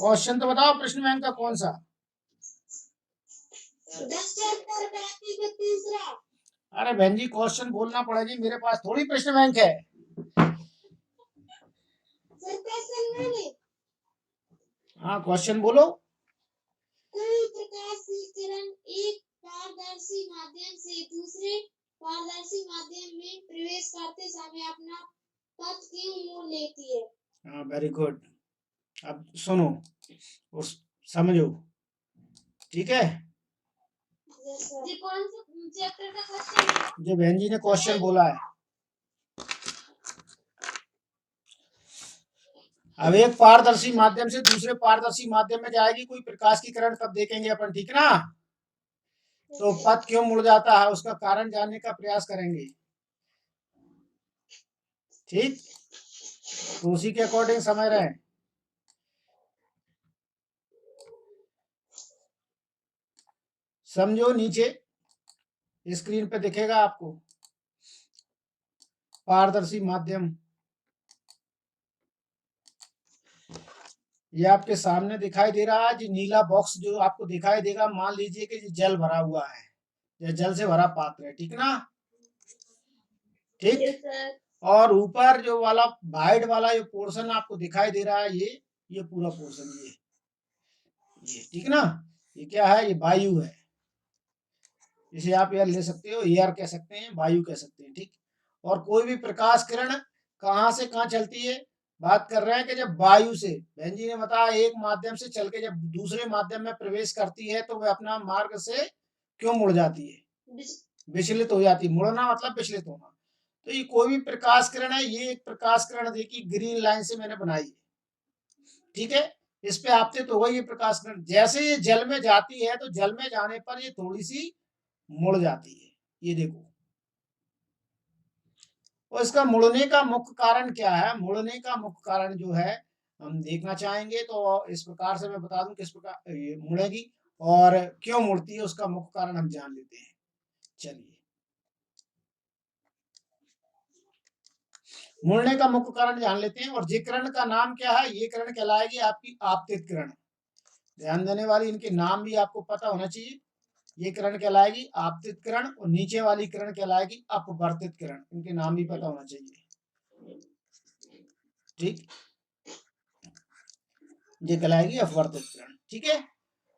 Question तो बताओ प्रश्न बैंक का कौन सा। अरे बहन जी क्वेश्चन बोलना पड़ेगी, मेरे पास थोड़ी प्रश्न बैंक है। हाँ क्वेश्चन बोलो। कोई प्रकाश की किरण एक पारदर्शी माध्यम से दूसरे पारदर्शी माध्यम में प्रवेश करते समय अपना पथ क्यों मोड़ लेती है। हाँ वेरी गुड। अब सुनो और समझो, ठीक है। ये कौन सा चैप्टर का क्वेश्चन है? जो बहन जी ने क्वेश्चन बोला है, अब एक पारदर्शी माध्यम से दूसरे पारदर्शी माध्यम में जाएगी कोई प्रकाश की किरण, कब देखेंगे अपन, ठीक ना। तो पथ क्यों मुड़ जाता है उसका कारण जानने का प्रयास करेंगे, ठीक। तो उसी के अकॉर्डिंग समझ रहे हैं। समझो, नीचे स्क्रीन पे दिखेगा आपको पारदर्शी माध्यम, ये आपके सामने दिखाई दे रहा है जी, नीला बॉक्स जो आपको दिखाई देगा, मान लीजिए कि जल भरा हुआ है, ये जल से भरा पात्र है, ठीक ना, ठीक। और ऊपर जो वाला वाइट वाला जो पोर्शन आपको दिखाई दे रहा है, ये पूरा पोर्शन ये ठीक ना, ये क्या है, ये वायु है, इसे आप एयर ले सकते हो, एयर कह सकते हैं, वायु कह सकते हैं, ठीक। और कोई भी प्रकाश किरण कहाँ से कहाँ चलती है, बात कर रहे हैं कि जब वायु से, बहन जी ने बताया एक माध्यम से चल के जब दूसरे माध्यम में प्रवेश करती है तो वह अपना मार्ग से क्यों मुड़ जाती है, विचलित हो जाती है। मुड़ना मतलब विचलित होना। तो ये कोई भी प्रकाश किरण है, ये एक प्रकाश किरण देखिए ग्रीन लाइन से मैंने बनाई है, ठीक है। इस पे आपतित हो गई ये प्रकाश किरण, जैसे ये जल में जाती है तो जल में जाने पर ये थोड़ी सी मुड़ जाती है, ये देखो। और इसका मुड़ने का मुख्य कारण क्या है, मुड़ने का मुख्य कारण जो है हम देखना चाहेंगे तो इस प्रकार से मैं बता दूं किस प्रकार ये मुड़ेगी और क्यों मुड़ती है, उसका मुख्य कारण हम जान लेते हैं। चलिए, मुड़ने का मुख्य कारण जान लेते हैं। और ये किरण का नाम क्या है, ये किरण कहलाएगी आपकी आपतित किरण। ध्यान देने वाली, इनके नाम भी आपको पता होना चाहिए। ये किरण कहलाएगी आपतित किरण और नीचे वाली किरण कहलाएगी अपवर्तित किरण, इनके नाम भी पता होना चाहिए, ठीक। ये कहलाएगी अपवर्तित किरण, ठीक है।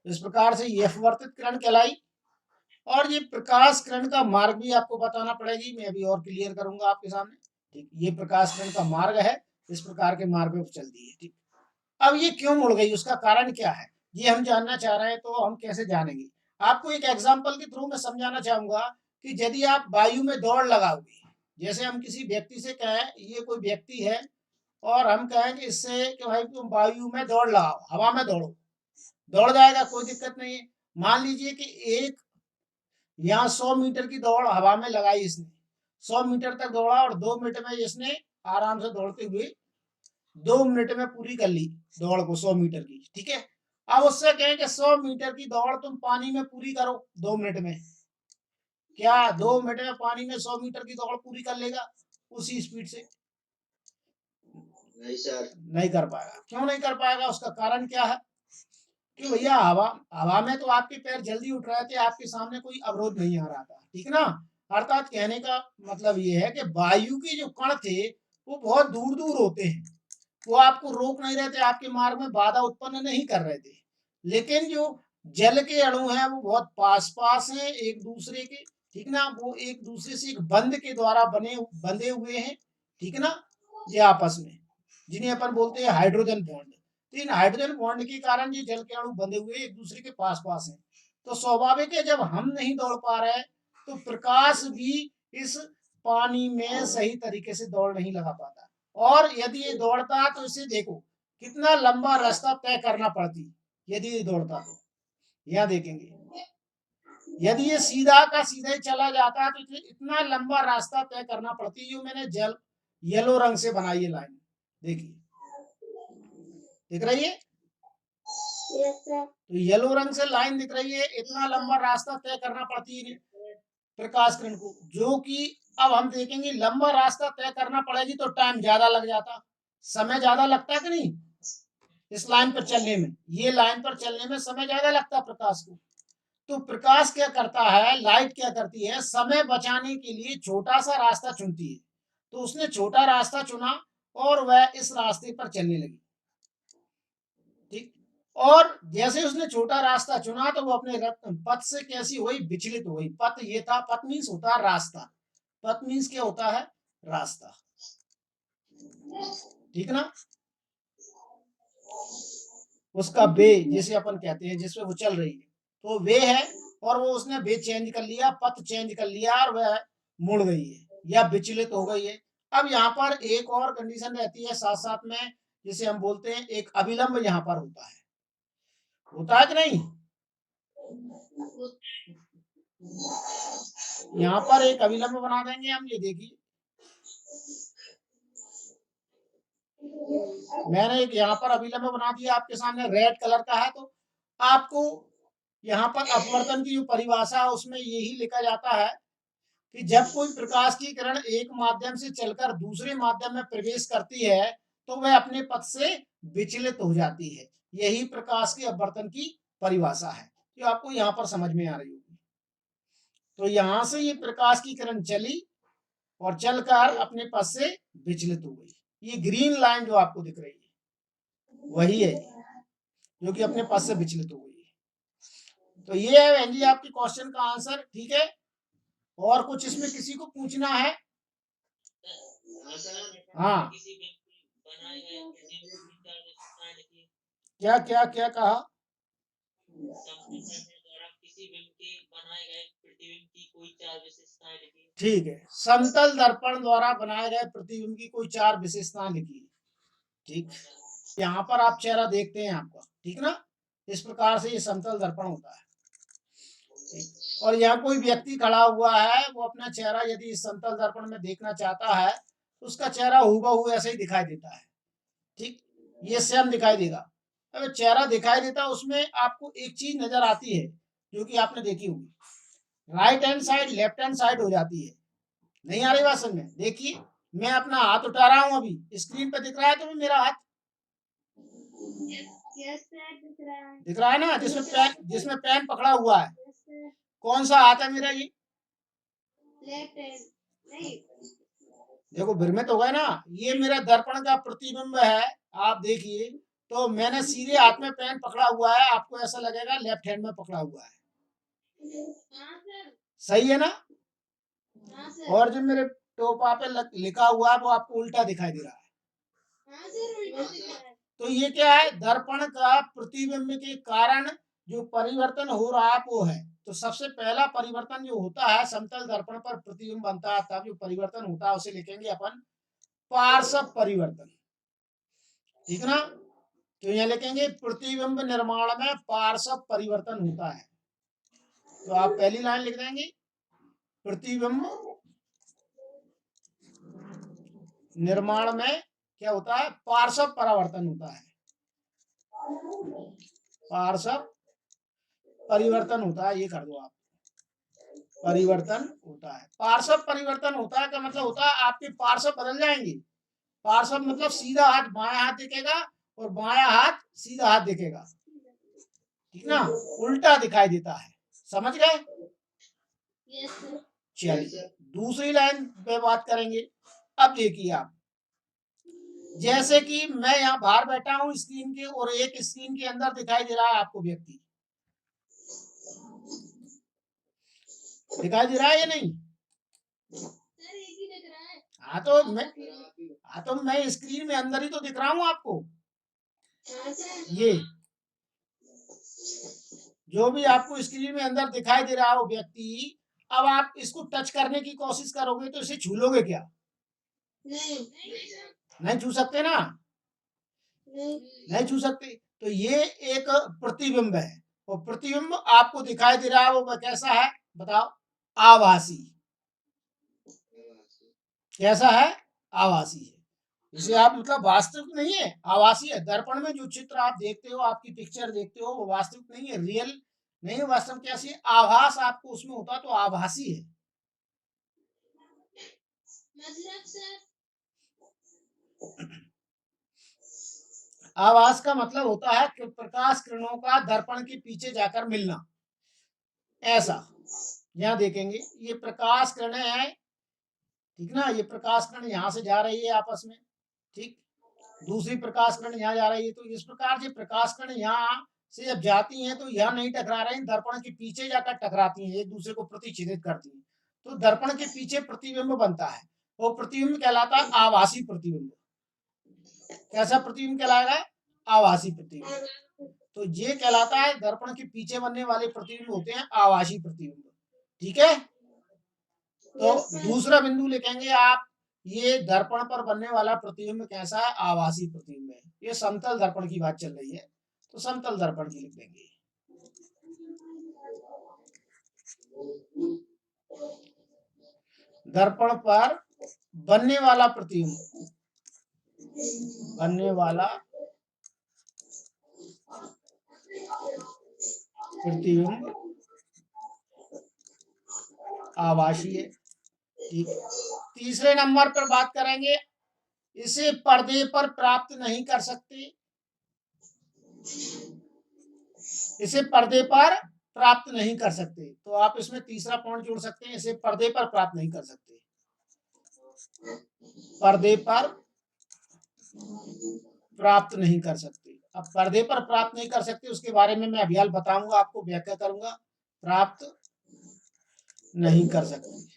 इस प्रकार से ये अपवर्तित किरण कहलाई। और ये प्रकाश किरण का मार्ग भी आपको बताना पड़ेगी, मैं अभी और क्लियर करूंगा आपके सामने, ठीक। ये प्रकाश किरण का मार्ग है, इस प्रकार के मार्ग में चलती है, ठीक। अब ये क्यों मुड़ गई, उसका कारण क्या है, ये हम जानना चाह रहे हैं, तो हम कैसे जानेंगे। आपको एक एग्जाम्पल के थ्रू मैं समझाना चाहूंगा कि यदि आप वायु में दौड़ लगाओगे, जैसे हम किसी व्यक्ति से कहें, ये कोई व्यक्ति है और हम कहें कि इससे कि भाई तुम वायु में दौड़ लगाओ, हवा में दौड़ो, दौड़ जाएगा, कोई दिक्कत नहीं है। मान लीजिए कि एक यहाँ 100 मीटर की दौड़ हवा में लगाई इसने, 100 मीटर तक दौड़ा और 2 मिनट में इसने आराम से दौड़ते हुए 2 मिनट में पूरी कर ली दौड़ को, 100 मीटर की, ठीक है। अब उससे कहें कि 100 मीटर की दौड़ तुम पानी में पूरी करो 2 मिनट में, क्या 2 मिनट में पानी में 100 मीटर की दौड़ पूरी कर लेगा उसी स्पीड से? नहीं सर, नहीं कर पाएगा। क्यों नहीं कर पाएगा, उसका कारण क्या है कि भैया हवा हवा में तो आपके पैर जल्दी उठ रहे थे, आपके सामने कोई अवरोध नहीं आ रहा था, ठीक ना। अर्थात कहने का मतलब ये है कि वायु के जो कण थे वो बहुत दूर दूर होते हैं, वो आपको रोक नहीं रहे थे, आपके मार्ग में बाधा उत्पन्न नहीं कर रहे थे। लेकिन जो जल के अणु हैं वो बहुत पास पास हैं एक दूसरे के, ठीक ना, वो एक दूसरे से एक बंध के द्वारा बंधे हुए हैं, ठीक ना, ये आपस में, जिन्हें अपन बोलते हैं हाइड्रोजन बॉन्ड। तो इन हाइड्रोजन बॉन्ड के कारण ये जल के अणु बंधे हुए एक दूसरे के पास पास हैं। तो स्वाभाविक है जब हम नहीं दौड़ पा रहे तो प्रकाश भी इस पानी में सही तरीके से दौड़ नहीं लगा पाता। और यदि ये दौड़ता तो इसे देखो कितना लंबा रास्ता तय करना पड़ती, यदि ये दौड़ता तो यहाँ देखेंगे, यदि ये सीधा का सीधा ही चला जाता तो इतना लंबा रास्ता तय करना पड़ती। जो मैंने जल येलो रंग से बनाई है लाइन, देखिए दिख रही है, तो येलो रंग से लाइन दिख रही है, इतना लंबा रास्ता तय करना पड़ती है प्रकाश किरण को, जो कि अब हम देखेंगे लंबा रास्ता तय करना पड़ेगी तो टाइम ज्यादा लग जाता, समय ज्यादा लगता है कि नहीं, इस लाइन पर चलने में, ये लाइन पर चलने में समय ज्यादा लगता है प्रकाश को। तो प्रकाश क्या करता है, लाइट क्या करती है, समय बचाने के लिए छोटा सा रास्ता चुनती है। तो उसने छोटा रास्ता चुना और वह इस रास्ते पर चलने लगी। ठीक, और जैसे उसने छोटा रास्ता चुना तो वो अपने पथ से कैसी हुई, विचलित हो गई। पथ ये था, पथ मीन्स होता है रास्ता, पथ मीन्स क्या होता है, रास्ता। ठीक ना, उसका वे जिसे अपन कहते हैं, जिसमें वो चल रही है, तो वे है, और वो उसने वे चेंज कर लिया, पथ चेंज कर लिया, और वह मुड़ गई है या विचलित हो गई है। अब यहाँ पर एक और कंडीशन रहती है साथ साथ में, जिसे हम बोलते हैं एक अविलंब यहाँ पर होता है कि नहीं। यहाँ पर एक अविलंब बना देंगे हम, ये देखिए मैंने एक यहाँ पर अविलंब बना दिया आपके सामने, रेड कलर का है। तो आपको यहाँ पर अपवर्तन की जो परिभाषा है उसमें यही लिखा जाता है कि जब कोई प्रकाश की किरण एक माध्यम से चलकर दूसरे माध्यम में प्रवेश करती है तो वह अपने पथ से विचलित हो जाती है। यही प्रकाश के अपवर्तन की परिभाषा है, जो आपको यहाँ पर समझ में आ रही होगी। तो यहाँ से ये प्रकाश की किरण चली और चलकर अपने पथ से विचलित हो गई। ये ग्रीन लाइन जो आपको दिख रही है वही है जो कि अपने पथ से विचलित हो गई है। तो ये है बहन जी आपके क्वेश्चन का आंसर। ठीक है, और कुछ इसमें किसी को पूछना है? हाँ, क्या क्या क्या कहा? ठीक है, समतल दर्पण द्वारा बनाए गए प्रतिबिंब की कोई 4 विशेषताएं लिखिए। ठीक, यहाँ पर आप चेहरा देखते हैं आपका, ठीक ना, इस प्रकार से ये समतल दर्पण होता है। और यहाँ कोई व्यक्ति खड़ा हुआ है, वो अपना चेहरा यदि इस समतल दर्पण में देखना चाहता है तो उसका चेहरा हूबहू ऐसे ही दिखाई देता है। ठीक, ये सेम दिखाई देगा। अगर चेहरा दिखाई देता है उसमें आपको एक चीज नजर आती है जो कि आपने देखी होगी, right hand side left hand side हो जाती है। नहीं आ रही बात समझ में? देखिए मैं अपना हाथ उठा रहा हूं, अभी स्क्रीन पे दिख रहा है तुम्हें मेरा हाथ? दिख रहा है ना, जिसमें पेन पकड़ा हुआ है, कौन सा हाथ है मेरा? ये लेफ्ट हैंड नहीं, देखो भ्रमित हो गए ना, ये मेरा दर्पण का प्रतिबिंब है। आप देखिए, तो मैंने सीधे हाथ में पेन पकड़ा हुआ है, आपको ऐसा लगेगा लेफ्ट हैंड में पकड़ा हुआ है। सही है ना? और जो मेरे टोपा पे लिखा हुआ है वो आपको उल्टा दिखाई दे रहा है। तो ये क्या है, दर्पण का प्रतिबिंब के कारण जो परिवर्तन हो रहा है वो है। तो सबसे पहला परिवर्तन जो होता है, समतल दर्पण पर प्रतिबिंब बनता है तब जो परिवर्तन होता है उसे लिखेंगे अपन पार्श्व परिवर्तन। ठीक ना, तो यहाँ लिखेंगे प्रतिबिंब निर्माण में पार्श्व परिवर्तन होता है। तो आप पहली लाइन लिख देंगे, प्रतिबिंब निर्माण में क्या होता है, पार्श्व परावर्तन होता है, पार्श्व परिवर्तन होता है। ये कर दो आप, परिवर्तन होता है, पार्श्व परिवर्तन होता है का मतलब होता है आपके पार्श्व बदल जाएंगे। पार्श्व मतलब सीधा हाथ बायां हाथ दिखेगा और बायां हाथ सीधा हाथ दिखेगा। ठीक ना, उल्टा दिखाई देता है। समझ गए? चलिए दूसरी लाइन पे बात करेंगे। अब देखिए आप, जैसे कि मैं यहाँ बाहर बैठा हूँ स्क्रीन के, और एक स्क्रीन के अंदर दिखाई दे रहा है आपको व्यक्ति, दिखाई दे रहा है या नहीं? हाँ तो मैं स्क्रीन में अंदर ही तो दिख रहा हूँ आपको। ये जो भी आपको स्क्रीन में अंदर दिखाई दे रहा है वो व्यक्ति, अब आप इसको टच करने की कोशिश करोगे तो इसे छू लोगे क्या? नहीं छू सकते ना, नहीं छू सकते। तो ये एक प्रतिबिंब है, और प्रतिबिंब आपको दिखाई दे रहा है वो कैसा है बताओ? आभासी। कैसा है? आभासी है। इसे आप मतलब वास्तविक नहीं है, आभासी है। दर्पण में जो चित्र आप देखते हो, आपकी पिक्चर देखते हो, वो वास्तविक नहीं है, रियल नहीं है, वास्तव कैसी आभास आपको उसमें होता, तो आभासी है। मतलब सर आवास का मतलब होता है कि प्रकाश किरणों का दर्पण के पीछे जाकर मिलना, ऐसा। यहाँ देखेंगे ये प्रकाश किरणें हैं, ठीक ना, ये प्रकाश किरण यहाँ से जा रही है आपस में, ठीक, दूसरी प्रकाश किरण यहाँ जा रही है, तो इस प्रकार से प्रकाश किरण यहाँ से जब जाती हैं तो यहाँ नहीं टकरा रही, दर्पण के पीछे जाकर टकराती हैं, एक दूसरे को प्रतिच्छेदित करती हैं, तो दर्पण के पीछे प्रतिबिंब बनता है, वो प्रतिबिंब कहलाता है आभासी प्रतिबिंब। कैसा प्रतिबिंब कहलाएगा? आभासी प्रतिबिंब। तो ये कहलाता है दर्पण के पीछे बनने वाले प्रतिबिंब होते हैं आभासी प्रतिबिंब, ठीक है। तो दूसरा बिंदु लिखेंगे आप, ये दर्पण पर बनने वाला प्रतिबिंब कैसा है? आभासी प्रतिबिंब है। ये समतल दर्पण की बात चल रही है, तो समतल दर्पण की लिख देंगे। दर्पण पर बनने वाला प्रतिबिंब, बनने वाला प्रतिबिंब आभासीय, ठीक। तीसरे नंबर पर बात करेंगे, इसे पर्दे पर प्राप्त नहीं कर सकते, इसे पर्दे पर प्राप्त नहीं कर सकते, तो आप इसमें तीसरा पॉइंट जोड़ सकते हैं, इसे पर्दे पर प्राप्त नहीं कर सकते, पर्दे पर प्राप्त नहीं कर सकते। अब पर्दे पर प्राप्त नहीं कर सकते उसके बारे में मैं अभी हाल बताऊंगा, आपको व्याख्या करूंगा, प्राप्त नहीं कर सकते।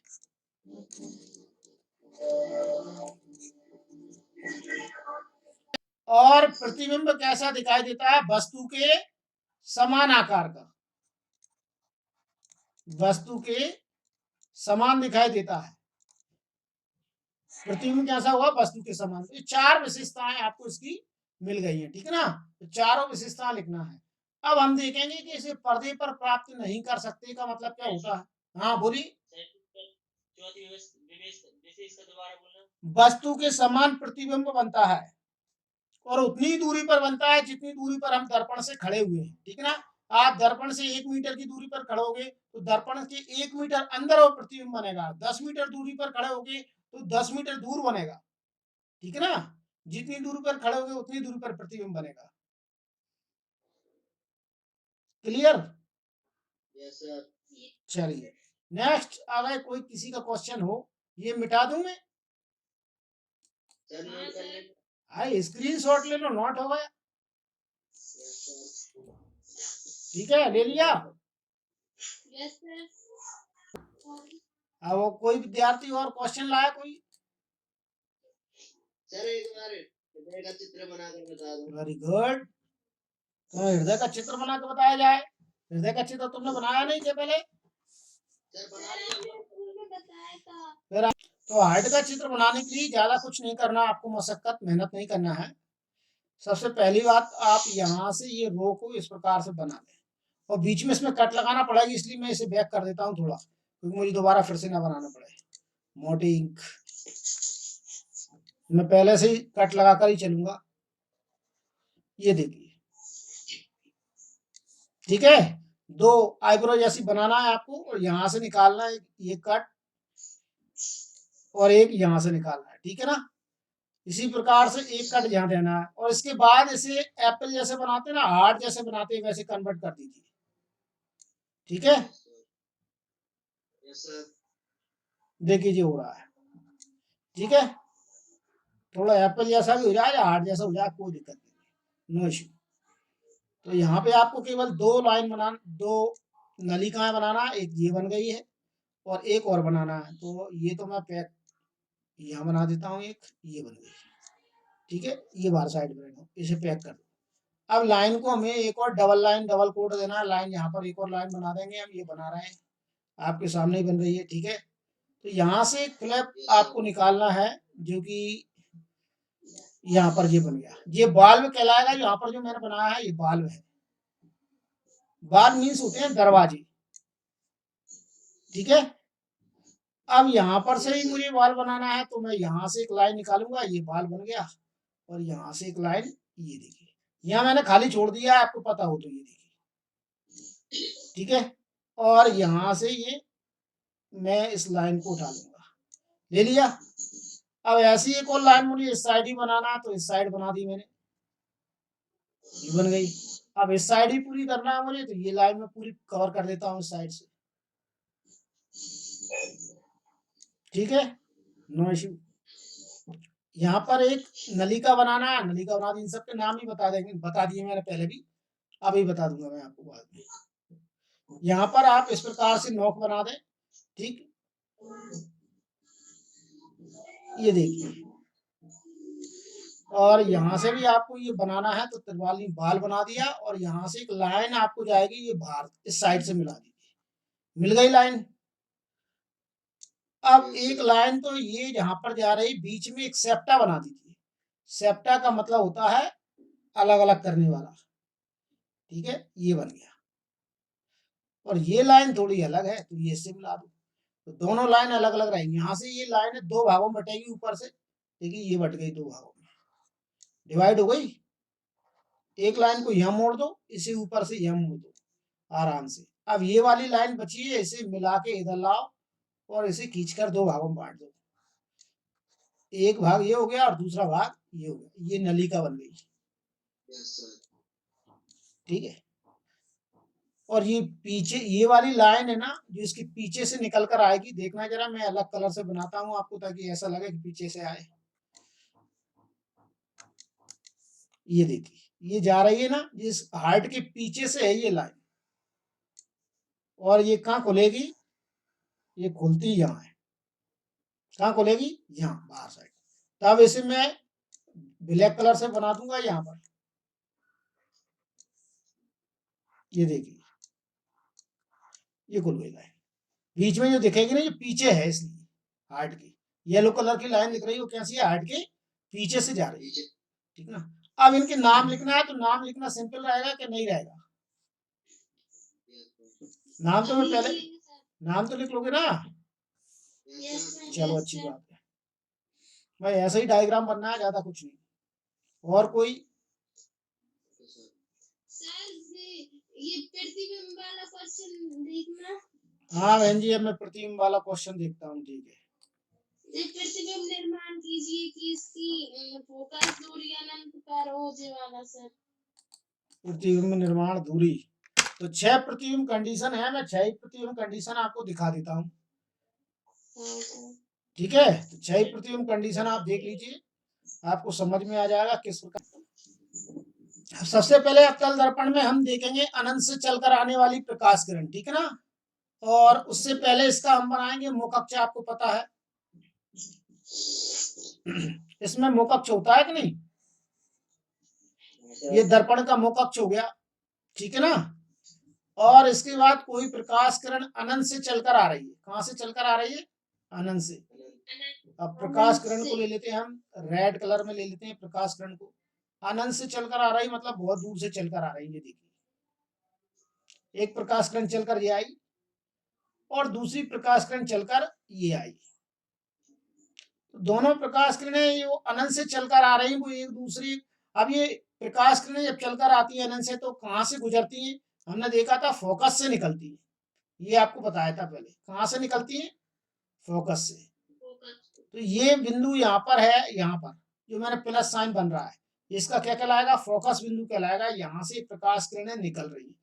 और प्रतिबिंब कैसा दिखाई देता है? वस्तु के समान आकार का, वस्तु के समान दिखाई देता है। प्रतिबिंब कैसा हुआ? वस्तु के समान। तो चार विशेषताएं आपको इसकी मिल गई हैं, ठीक है ना, तो चारों विशेषताएं लिखना है। अब हम देखेंगे कि इसे पर्दे पर प्राप्त नहीं कर सकते का मतलब क्या होता है। हाँ बोलिए। वस्तु के समान प्रतिबिंब बनता है और उतनी दूरी पर बनता है जितनी दूरी पर हम दर्पण से खड़े हुए हैं, ठीक है ना। आप दर्पण से 1 मीटर की दूरी पर खड़े होगे तो दर्पण के 1 मीटर अंदर वो प्रतिबिंब बनेगा, 10 मीटर दूरी पर खड़े होगे तो 10 मीटर दूर बनेगा, ठीक है ना, जितनी दूरी पर खड़े होगे उतनी दूरी पर प्रतिबिंब बनेगा। क्लियर? Yes sir. चलिए नेक्स्ट, अगर कोई किसी का क्वेश्चन हो, ये मिटा दूं मैं? हाई स्क्रीनशॉट ले लो, नोट हो गया, ठीक है, ले लिया। Yes sir. अब वो कोई विद्यार्थी और क्वेश्चन लाया कोई? सर एक बार हृदय का चित्र बनाकर बता दो। वेरी गुड, तो हृदय का चित्र बना के बताया जाए। हृदय का चित्र तुमने बनाया नहीं क्या पहले? सर बना लिया, बताया था। फिर तो हार्ट का चित्र बनाने के लिए ज्यादा कुछ नहीं करना, आपको मशक्कत मेहनत नहीं करना है। सबसे पहली बात, आप यहाँ से ये रो को इस प्रकार से बना दें और बीच में इसमें कट लगाना पड़ेगा, इसलिए मैं इसे बैक कर देता हूँ थोड़ा, क्योंकि मुझे दोबारा फिर से ना बनाना पड़े। मोटी इंक, मैं पहले से ही कट लगाकर ही चलूंगा, ये देखिए, ठीक है। दो आईब्रो जैसी बनाना है आपको और यहाँ से निकालना है ये कट और एक यहाँ से निकालना है, ठीक है ना। इसी प्रकार से एक कट यहाँ देना है और इसके बाद इसे एप्पल जैसे बनाते हैं ना, हार्ट जैसे बनाते हैं, वैसे कन्वर्ट कर दीजिए, ठीक है। Yes sir. देखिए ये हो रहा है, ठीक है, थोड़ा एप्पल जैसा भी हो जाए या हार्ट जैसा हो जाए, कोई दिक्कत नहीं, नो इश्यू। तो यहाँ पे आपको केवल दो लाइन बनाना, दो नलिकाएं बनाना, एक ये बन गई है और एक और बनाना है, तो ये तो मैं पैक यहाँ बना देता हूँ, एक ये बन गई, ठीक है, ये बाहर साइड में इसे पैक कर दो। अब लाइन को हमें एक और डबल लाइन, डबल कोट देना है, लाइन यहाँ पर एक और लाइन बना देंगे, हम ये बना रहे हैं, आपके सामने ही बन रही है, ठीक है। तो यहाँ से क्लैप आपको निकालना है, जो कि यहाँ पर ये बन गया, ये बाल्व कहलाएगा, यहाँ पर जो मैंने बनाया है ये बाल्व है। बाल्व मीन्स होते हैं दरवाजे, ठीक है। अब यहाँ पर से ही मुझे बाल बनाना है, तो मैं यहाँ से एक लाइन निकालूंगा, ये बाल बन गया, और यहाँ से एक लाइन, ये देखिए, यहाँ मैंने खाली छोड़ दिया है, आपको पता हो तो ये देखिए, ठीक है। और यहाँ से ये मैं इस लाइन को उठा लूंगा, ले लिया। अब ऐसी एक और लाइन मुझे इस साइड ही बनाना है, तो इस साइड बना दी मैंने, ये बन गई। अब इस साइड ही पूरी करना है मुझे, तो ये लाइन में पूरी कवर कर देता हूँ इस साइड से, ठीक है, नो इश्यू। यहाँ पर एक नलिका बनाना है, नलिका बना दी, इन सबके नाम ही बता दिए मैंने पहले भी, अभी बता दूंगा मैं आपको बाद में। यहाँ पर आप इस प्रकार से नोक बना दें, ठीक, ये देखिए। और यहाँ से भी आपको ये बनाना है तो त्रिवाली बाल बना दिया, और यहाँ से एक लाइन आपको जाएगी ये बाहर, इस साइड से मिला दीजिए, मिल गई लाइन। अब एक लाइन तो ये यहाँ पर जा रही, बीच में एक सेप्टा बना दीजिए। सेप्टा का मतलब होता है अलग अलग करने वाला, ठीक है, ये बन गया। और ये लाइन थोड़ी अलग है तो ये इससे मिला दो, तो दोनों लाइन अलग अलग रहेंगी। यहाँ से ये लाइन दो भागों में बटेगी ऊपर से, देखिए ये बट गई, दो भागों में डिवाइड हो गई। एक लाइन को यहाँ मोड़ दो, इसे ऊपर से यहाँ मोड़ दो आराम से। अब ये वाली लाइन बची है, इसे मिला के इधर लाओ और इसे खींचकर दो भागों में बांट दो, एक भाग ये हो गया और दूसरा भाग ये हो गया, ये नलिका बन गई, यस सर। ठीक है। और ये पीछे ये वाली लाइन है ना, जो इसके पीछे से निकल कर आएगी, देखना जरा, मैं अलग कलर से बनाता हूँ आपको ताकि ऐसा लगे कि पीछे से आए। ये देखिए, ये जा रही है ना, जिस हार्ट के पीछे से है ये लाइन, और ये कहाँ खुलेगी, ये खुलती यहाँ है, कहाँ खुलेगी, यहाँ बाहर साइड। तब इसे मैं ब्लैक कलर से बना दूंगा यहाँ पर, ये देखिए, ये खुल गई लाइन। बीच में जो दिखेगी ना, जो पीछे है, इसलिए हार्ट की येलो कलर की लाइन दिख रही है, वो कैसी है, हार्ट के पीछे से जा रही है, ठीक ना। अब इनके नाम लिखना है, तो नाम लिखना सिंपल रहेगा कि नहीं रहेगा, नाम तो मैं पहले, नाम तो लिख लोगे ना, चलो अच्छी बात है भाई, ऐसा ही डायग्राम बनना है, ज्यादा कुछ नहीं। और कोई, सर ये प्रतिबिंब वाला क्वेश्चन देखना। हाँ बहन जी, अब मैं प्रतिबिंब वाला क्वेश्चन देखता हूँ, ठीक है। प्रतिबिंब निर्माण कीजिए कि इसकी फोकस दूरी अनंत पर हो जाए वाला सर। प्रतिबिंब निर्माण दूरी, तो 6 प्रतिबिंब कंडीशन है, मैं 6 प्रतिबिंब कंडीशन आपको दिखा देता हूँ, ठीक है। तो 6 प्रतिबिंब कंडीशन आप देख लीजिए, आपको समझ में आ जाएगा किस प्रकार। सबसे पहले अवतल दर्पण में हम देखेंगे अनंत से चलकर आने वाली प्रकाश किरण, ठीक है ना। और उससे पहले इसका हम बनाएंगे मुख अक्ष, आपको पता है इसमें मुख अक्ष होता है कि नहीं, ये दर्पण का मुख अक्ष हो गया, ठीक है ना। और इसके बाद कोई प्रकाश किरण अनंत से चलकर आ रही है, कहां से चलकर आ रही है, अनंत से। अब प्रकाश किरण को ले लेते हैं हम, रेड कलर में ले लेते हैं प्रकाश किरण को, अनंत से चलकर आ रही मतलब बहुत दूर से चलकर आ रही है, देखिए एक प्रकाश किरण चलकर ये आई और दूसरी प्रकाश किरण चलकर ये आई, दोनों प्रकाश किरणें जो अनंत से चलकर आ रही हैं वो एक दूसरी, अब ये प्रकाश किरणें जब चलकर आती है अनंत से तो कहाँ से गुजरती हैं, हमने देखा था फोकस से निकलती है, ये आपको बताया था पहले, कहाँ से निकलती है, फोकस से। तो ये बिंदु यहाँ पर है, यहाँ पर जो मैंने प्लस साइन बन रहा है, इसका क्या कहलाएगा, फोकस बिंदु कहलाएगा। यहाँ से प्रकाश किरणें निकल रही है,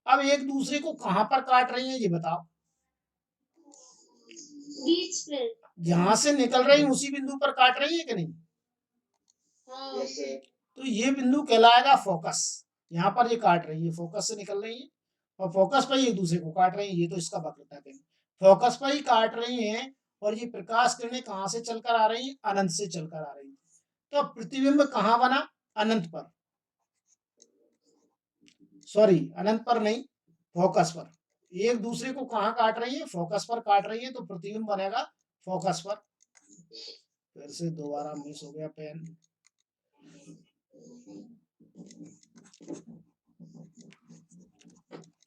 अब एक दूसरे को कहाँ पर काट रही है ये बताओ, बीच पे, जहां से निकल रही है उसी बिंदु पर काट रही है कि नहीं, यस सर। तो ये बिंदु कहलाएगा फोकस, यहाँ पर ये काट रही है, फोकस से निकल रही है और फोकस पर ही एक दूसरे को काट रही है, ये तो इसका वक्रता है, फोकस पर ही काट रही है। और ये प्रकाश किरणें कहाँ से चलकर आ रही है, अनंत से चलकर आ रही है। तो प्रतिबिंब कहाँ बना, अनंत पर, सॉरी अनंत पर नहीं, फोकस पर, एक दूसरे को कहाँ काट रही है, फोकस पर काट रही है, तो प्रतिबिंब बनेगा फोकस पर। फिर से दोबारा मिस हो गया पेन,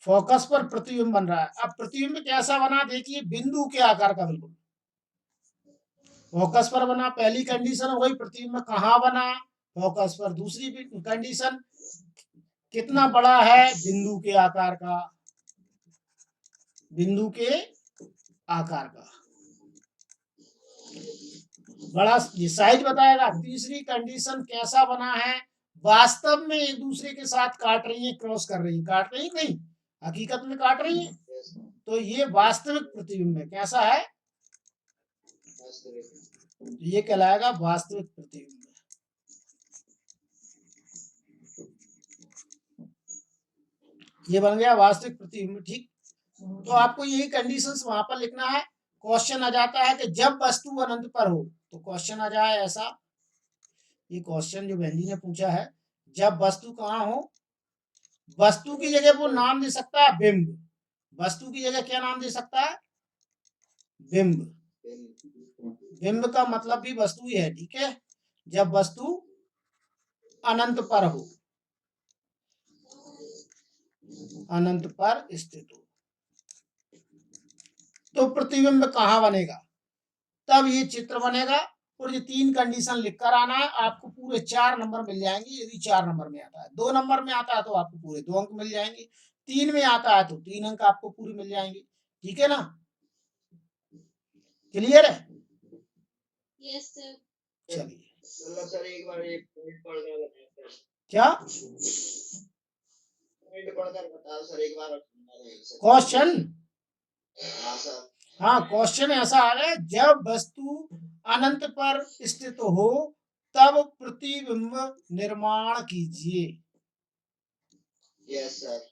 फोकस पर प्रतिबिंब बन रहा है। अब प्रतिबिंब कैसा बना, देखिए बिंदु के आकार का, बिल्कुल फोकस पर बना, पहली कंडीशन हो गई। प्रतिबिंब कहाँ बना, फोकस पर। दूसरी कंडीशन कितना बड़ा है, बिंदु के आकार का, बिंदु के आकार का बड़ा, ये साइज बताएगा। तीसरी कंडीशन कैसा बना है, वास्तव में एक दूसरे के साथ काट रही हैं, क्रॉस कर रही हैं, काट रही नहीं, हकीकत में काट रही हैं। Yes, sir. तो ये वास्तविक प्रतिबिंब है। कैसा है? वास्तविक। ये कहलाएगा वास्तविक प्रतिबिंब। ये बन गया वास्तविक प्रतिबिंब। ठीक, तो आपको यही कंडीशंस वहां पर लिखना है। क्वेश्चन आ जाता है कि जब वस्तु अनंत पर हो, तो क्वेश्चन आ जाए ऐसा, ये क्वेश्चन जो बहन जी ने पूछा है, जब वस्तु कहाँ हो, वस्तु की जगह वो नाम दे सकता है बिंब। वस्तु की जगह क्या नाम दे सकता है? बिंब। बिंब का मतलब भी वस्तु ही है, ठीक है। जब वस्तु अनंत पर हो, अनंत पर स्थित हो, तो प्रतिबिंब कहाँ बनेगा? तब ये चित्र बनेगा। और ये 3 कंडीशन लिख कर आना है। आपको पूरे 4 नंबर मिल जाएंगे यदि 4 नंबर में आता है। 2 नंबर में आता है तो आपको पूरे 2 अंक मिल जाएंगे। 3 में आता है तो 3 अंक आपको पूरे मिल जाएंगे। ठीक है ना? क्लियर है? Yes sir. चलिए, मतलब सर एक बार ये पॉइंट पढ़कर बताओ सर। क्या पॉइंट पढ़कर बताओ सर एक बार। क्वेश्चन? हाँ सर। हाँ, क्वेश्चन ऐसा आ रहा है, जब वस्तु अनंत पर स्थित हो तब प्रतिबिंब निर्माण कीजिए। Yes sir.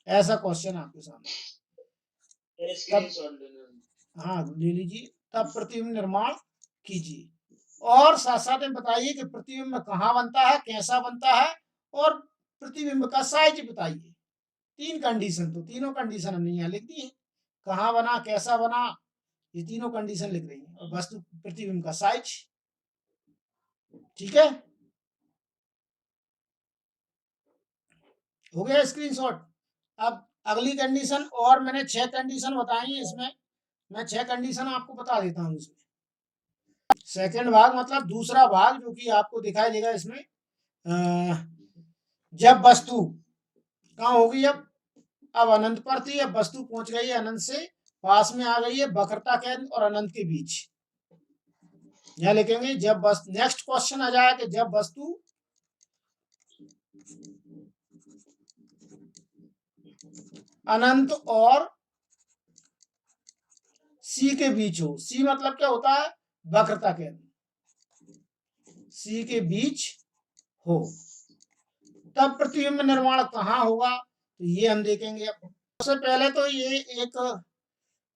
ऐसा क्वेश्चन आपके सामने। स्क्रीनशॉट लेना। हाँ, ले लीजिए। तब प्रतिबिंब निर्माण कीजिए और साथ साथ में बताइए कि प्रतिबिंब कहाँ बनता है, कैसा बनता है, और प्रतिबिंब का साइज बताइए। 3 कंडीशन, तो तीनों कंडीशन हमने यहाँ लिख दी है। कहाँ बना, कैसा बना, ये तीनों कंडीशन लिख रही है। और वस्तु प्रतिबिंब का साइज। ठीक है, हो गया स्क्रीनशॉट। अब अगली कंडीशन, और मैंने 6 कंडीशन बताई है इसमें। मैं 6 कंडीशन आपको बता देता हूँ इसमें। सेकंड भाग मतलब दूसरा भाग जो कि आपको दिखाई देगा इसमें। जब वस्तु कहाँ होगी, अब अनंत पर थी, अब वस्तु पहुंच गई है अनंत से पास में आ गई है, वक्रता केंद्र और अनंत के बीच। यहां लिखेंगे जब वस्तु, नेक्स्ट क्वेश्चन आ जाए कि जब वस्तु अनंत और सी के बीच हो। सी मतलब क्या होता है? वक्रता केंद्र। सी के बीच हो तब प्रतिबिंब निर्माण कहाँ होगा, तो ये हम देखेंगे। अब सबसे पहले तो ये एक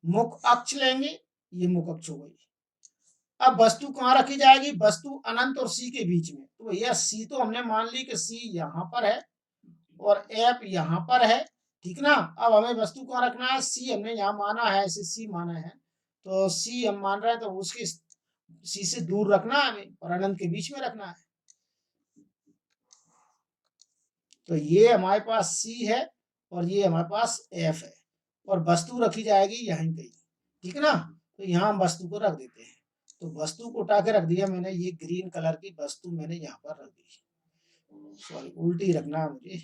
मुख्य अक्ष लेंगे, ये मुख्य अक्ष हो गई। अब वस्तु कहाँ रखी जाएगी? वस्तु अनंत और सी के बीच में। तो भैया सी तो हमने मान ली कि सी यहाँ पर है और एफ यहाँ पर है, ठीक ना। अब हमें वस्तु कहाँ रखना है? सी हमने यहाँ माना है, इसे सी माना है, तो सी हम मान रहे हैं, तो उसके सी से दूर रखना है हमें और अनंत के बीच में रखना है। तो ये हमारे पास सी है और ये हमारे पास एफ है और वस्तु रखी जाएगी यहीं कहीं, ठीक है ना। तो यहाँ हम वस्तु को रख देते हैं। तो वस्तु को उठा के रख दिया मैंने, ये ग्रीन कलर की वस्तु मैंने यहाँ पर रख दी। सॉरी, उल्टी रखना है मुझे,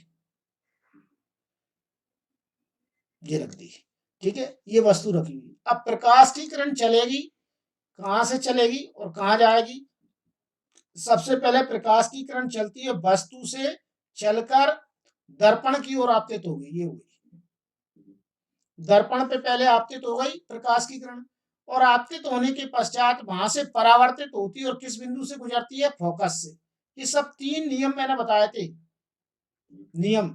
ये रख दी। ठीक है, ये वस्तु रखी हुई। अब प्रकाश की किरण चलेगी, कहाँ से चलेगी और कहाँ जाएगी? सबसे पहले प्रकाश की किरण चलती है वस्तु से चलकर दर्पण की ओर आपतित होगी। ये हुई दर्पण पे पहले आपतित हो गई प्रकाश की किरण, और आपतित होने के पश्चात वहां से परावर्तित होती है और किस बिंदु से गुजरती है? फोकस से। ये सब 3 नियम मैंने बताए थे। नियम,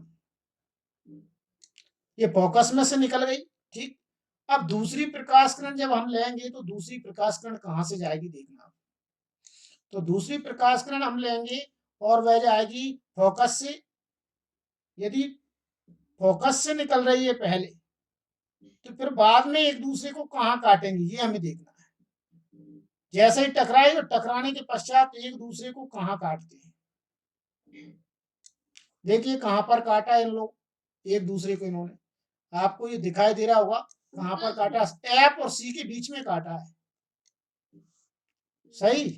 ये फोकस में से निकल गई। ठीक, अब दूसरी प्रकाश किरण जब हम लेंगे तो दूसरी प्रकाश किरण कहां से जाएगी देखना। तो दूसरी प्रकाश किरण हम लेंगे और वह जाएगी फोकस से। यदि फोकस से निकल रही है पहले, तो फिर बाद में एक दूसरे को कहाँ काटेंगे ये हमें देखना है। जैसे ही टकराई, तो टकराने के पश्चात एक दूसरे को कहाँ काटते हैं। देखिए कहाँ पर काटा इन लोग एक दूसरे को, इन्होंने, आपको ये दिखाई दे रहा होगा कहाँ पर काटा। एफ और सी के बीच में काटा है। सही,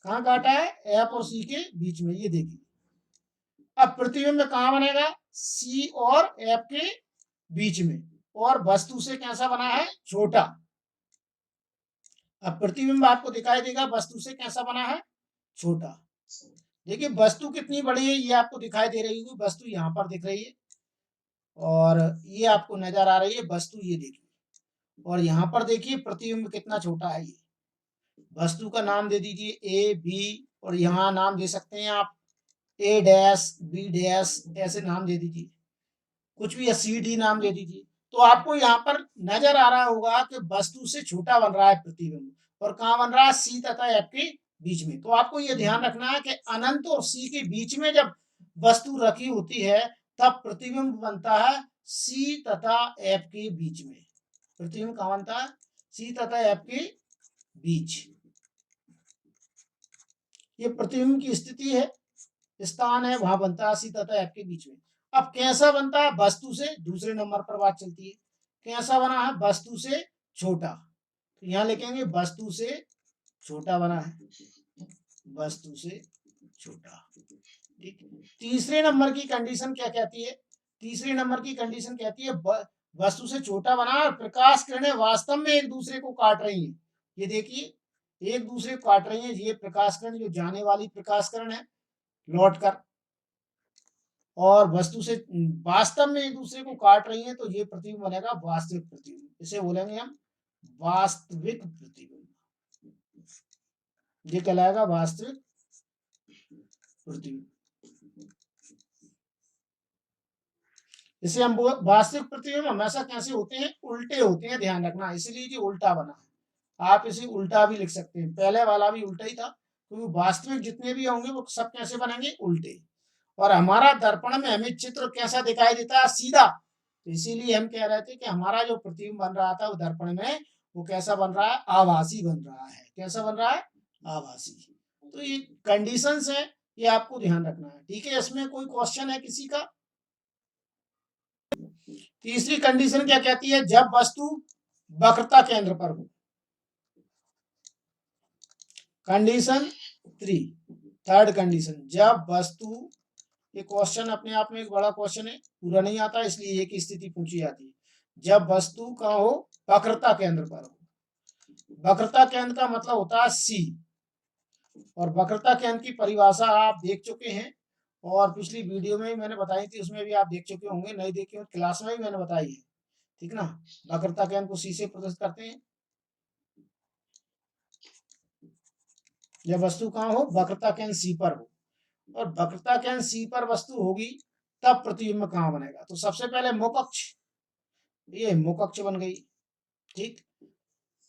कहाँ काटा है? एफ और सी के बीच में। ये देखिए, अब प्रतिबिंब कहाँ बनेगा? सी और एफ के बीच में, और वस्तु से कैसा बना है? छोटा। अब प्रतिबिंब आपको दिखाई देगा वस्तु से कैसा बना है? छोटा। देखिए वस्तु कितनी बड़ी है, ये आपको दिखाई दे रही होगी, वस्तु यहाँ पर दिख रही है और ये आपको नजर आ रही है वस्तु, ये देखिए, और यहाँ पर देखिए प्रतिबिंब कितना छोटा है। ये वस्तु का नाम दे दीजिए ए बी, और यहाँ नाम दे सकते हैं आप ए डैश बी डैश, ऐसे नाम दे दीजिए, कुछ भी, या सी डी नाम दे दीजिए। तो आपको यहाँ पर नजर आ रहा होगा कि वस्तु से छोटा बन रहा है प्रतिबिंब, और कहाँ बन रहा है, सी तथा एफ के बीच में। तो आपको ये ध्यान रखना है कि अनंत और सी के बीच में जब वस्तु रखी होती है तब प्रतिबिंब बनता है सी तथा एफ के बीच में। प्रतिबिंब कहाँ बनता है, सी तथा एफ के बीच। ये प्रतिबिंब की स्थिति है, स्थान है, वहां बनता है सी तथा एफ के बीच में। अब कैसा बनता है, वस्तु से, दूसरे नंबर पर बात चलती है, कैसा बना है, वस्तु से छोटा। तो यहां लिखेंगे वस्तु से छोटा बना है, वस्तु से छोटा। ठीक, तीसरे नंबर की कंडीशन क्या कहती है, तीसरे नंबर की कंडीशन कहती है वस्तु से छोटा बना और प्रकाश किरणें वास्तव में एक दूसरे को काट रही हैं। ये देखिए एक दूसरे को काट रही हैं, ये प्रकाश किरण जो जाने वाली प्रकाश किरण है लौट कर, और वस्तु से वास्तव में एक दूसरे को काट रही हैं, तो ये प्रतिबिंब बनेगा वास्तविक प्रतिबिंब। इसे बोलेंगे हम वास्तविक प्रतिबिंब, ये कहलाएगा वास्तविक प्रतिबिंब। इसे हम वास्तविक प्रतिबिंब हमेशा कैसे होते हैं, उल्टे होते हैं, ध्यान रखना, इसलिए ये उल्टा बना है। आप इसे उल्टा भी लिख सकते हैं, पहले वाला भी उल्टा ही था, क्योंकि वास्तविक जितने भी होंगे वो सब कैसे बनेंगे, उल्टे। और हमारा दर्पण में हमें चित्र कैसा दिखाई देता है, सीधा। तो इसीलिए हम कह रहे थे कि हमारा जो प्रतिबिंब बन रहा था वो दर्पण में, वो कैसा बन रहा है, आभासी बन रहा है। कैसा बन रहा है, आभासी। तो ये कंडीशंस है, ये आपको ध्यान रखना है। ठीक है, इसमें कोई क्वेश्चन है किसी का? तीसरी कंडीशन क्या कहती है, जब वस्तु वक्रता केंद्र पर हो। कंडीशन 3, थर्ड कंडीशन, जब वस्तु, ये क्वेश्चन अपने आप में एक बड़ा क्वेश्चन है, पूरा नहीं आता इसलिए एक ही स्थिति पूछी जाती है, जब वस्तु कहाँ हो, वक्रता केंद्र पर हो। वक्रता केंद्र का मतलब होता है सी, और वक्रता केंद्र की परिभाषा आप देख चुके हैं, और पिछली वीडियो में मैंने बताई थी, उसमें भी आप देख चुके होंगे, नहीं देखे हो क्लास में भी मैंने बताई है। ठीक ना, वक्रता केंद्र को सी से प्रदर्शित करते हैं, जब वस्तु कहाँ हो, वक्रता केंद्र सी पर हो, और वक्रता केंद्र सी पर वस्तु होगी तब प्रतिबिंब कहाँ बनेगा। तो सबसे पहले मुख अक्ष, ये मुख अक्ष बन गई। ठीक,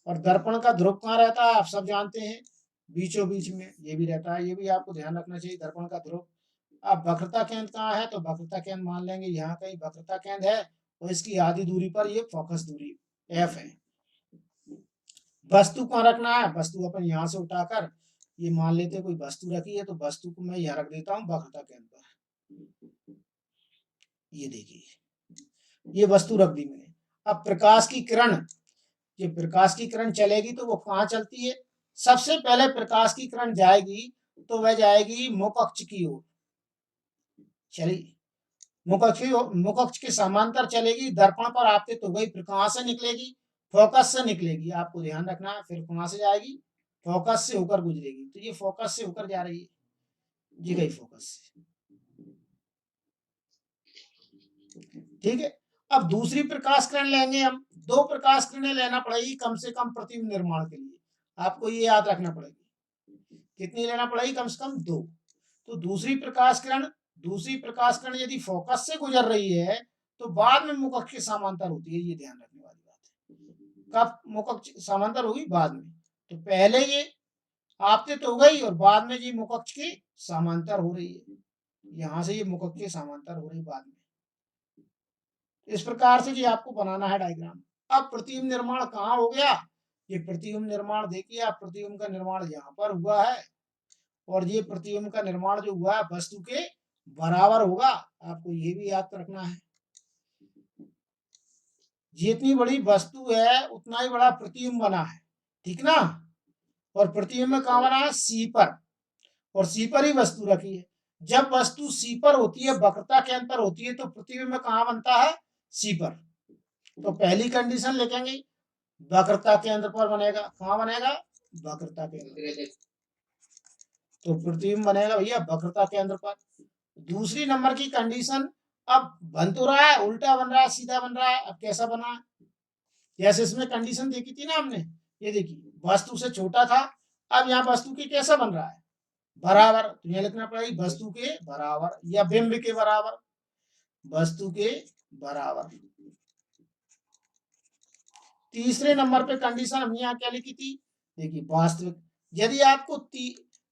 और दर्पण का ध्रुव कहाँ रहता है, आप सब जानते हैं, बीचों बीच में ये भी रहता है, ये भी आपको ध्यान रखना चाहिए, दर्पण का ध्रुव। अब वक्रता केंद्र कहाँ है, तो वक्रता केंद्र मान लेंगे यहाँ कहीं वक्रता केंद्र है, और इसकी आधी दूरी पर ये फोकस दूरी एफ है। वस्तु कहाँ रखना है, वस्तु अपन यहाँ से उठाकर, ये मान लेते हैं कोई वस्तु रखी है, तो वस्तु को मैं यहाँ रख देता हूँ वक्रता केंद्र पर। ये देखिए ये वस्तु रख दी मैंने। अब प्रकाश की किरण, ये प्रकाश की किरण चलेगी तो वो कहाँ चलती है, सबसे पहले प्रकाश की किरण जाएगी तो वह जाएगी मुख अक्ष की ओर। चलिए, मुख अक्ष के समांतर चलेगी, दर्पण पर आपतित हो गई, फिर कहाँ से निकलेगी, फोकस से निकलेगी। आपको ध्यान रखना है, फिर कहाँ से जाएगी, फोकस से होकर गुजरेगी। तो ये फोकस से होकर जा रही है, ये गई फोकस से। ठीक है, अब दूसरी प्रकाश किरण लेंगे हम, 2 प्रकाश किरणें लेना पड़ेगी कम से कम प्रतिबिंब निर्माण के लिए, आपको ये याद रखना पड़ेगी। कितनी लेना पड़ेगी, कम से कम 2। तो दूसरी प्रकाश किरण यदि फोकस से गुजर रही है तो बाद में मुख अक्ष के समांतर होती है, ये ध्यान रखने वाली बात है। कब मुख अक्ष समांतर होगी, बाद में। तो पहले ये आपतित हो गई और बाद में ये मुख अक्ष के समांतर हो रही है, यहां से ये मुख अक्ष के समांतर हो रही बाद में। इस प्रकार से ये आपको बनाना है डायग्राम। अब प्रतिबिंब निर्माण कहाँ हो गया, ये प्रतिबिंब निर्माण देखिए, आप प्रतिबिंब का निर्माण यहाँ पर हुआ है, और ये प्रतिबिंब का निर्माण जो हुआ है वस्तु के बराबर होगा, आपको ये भी याद रखना है। जितनी बड़ी वस्तु है उतना ही बड़ा प्रतिबिंब बना है, ठीक ना। और प्रतिबिंब कहाँ बना है, सी पर, और सी पर ही वस्तु रखी है। जब वस्तु सी पर होती है, वक्रता के अंतर होती है, तो प्रतिबिंब कहाँ बनता है, सी पर। तो पहली कंडीशन लिखेंगे, वक्रता के अंतर पर बनेगा, कहाँ बनेगा, वक्रता के अंतर। तो प्रतिबिंब बनेगा भैया वक्रता केंद्र पर। दूसरी नंबर की कंडीशन, अब बन तो रहा है, उल्टा बन रहा है, सीधा बन रहा है, अब कैसा बना है? जैसे इसमें कंडीशन देखी थी ना हमने, ये देखिए वस्तु से छोटा था, अब यहाँ वस्तु के कैसा बन रहा है? बराबर। तो यह लिखना पड़ेगा वस्तु के बराबर या बिंब के बराबर, वस्तु के बराबर। तीसरे नंबर पे कंडीशन हमने यहाँ क्या लिखी थी? देखिए वास्तविक। यदि आपको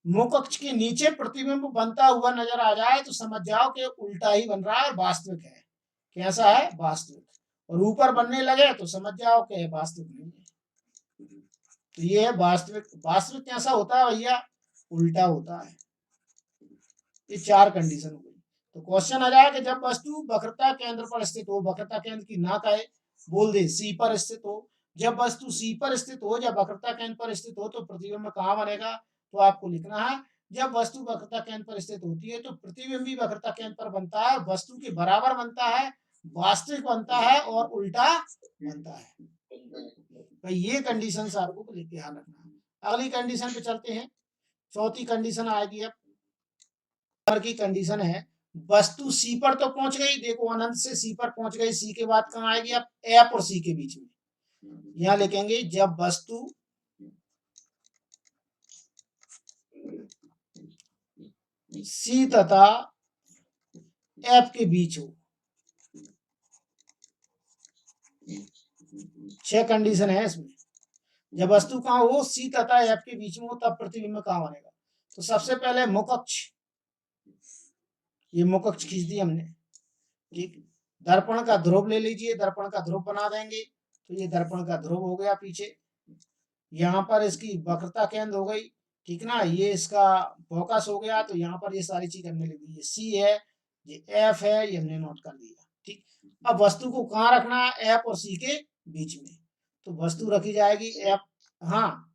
मुख अक्ष के नीचे प्रतिबिंब बनता हुआ नजर आ जाए तो समझ जाओ कि उल्टा ही बन रहा है और वास्तविक है। कैसा है? वास्तविक। और ऊपर बनने लगे तो समझ जाओ कि वास्तविक नहीं है। तो ये है वास्तविक। वास्तविक कैसा होता है भैया? उल्टा होता है। ये चार कंडीशन हो गई। तो क्वेश्चन आ जाए कि जब वस्तु वक्रता केंद्र पर स्थित हो, वक्रता केंद्र की ना कहे, बोल दे सी पर स्थित हो। जब वस्तु सी पर स्थित हो या वक्रता केंद्र पर स्थित हो तो प्रतिबिंब कहाँ बनेगा? तो आपको लिखना है जब वस्तु वक्रता केंद्र पर स्थित होती है तो प्रतिबिंब भी वक्रता केंद्र पर बनता है, वस्तु के बराबर बनता है, वास्तविक बनता है और उल्टा बनता है। भाई ये कंडीशन आपको लेके ध्यान रखना है। अगली कंडीशन पे चलते हैं। चौथी कंडीशन आएगी अब की कंडीशन है, वस्तु सी पर तो पहुंच गई, देखो अनंत से सी पर पहुंच गई, सी के बाद कहाँ आएगी? अब एफ और सी के बीच में यहां लिखेंगे जब वस्तु सी तथा एफ के बीच हो। 6 कंडीशन है इसमें। जब वस्तु कहाँ हो? सी तथा एफ के बीच में हो, तब प्रतिबिंब कहाँ बनेगा? तो सबसे पहले मुख अक्ष, ये मुख अक्ष खींच दी हमने, ठीक। दर्पण का ध्रुव ले लीजिए, दर्पण का ध्रुव बना देंगे, तो ये दर्पण का ध्रुव हो गया पीछे। यहाँ पर इसकी वक्रता केंद्र हो गई, ठीक ना, ये इसका फोकस हो गया। तो यहाँ पर ये सारी चीज हमने लिख दी, ये सी है, ये एफ है, ये हमने नोट कर लिया, ठीक। अब वस्तु को कहाँ रखना है? एफ और सी के बीच में। तो वस्तु रखी जाएगी एफ। हाँ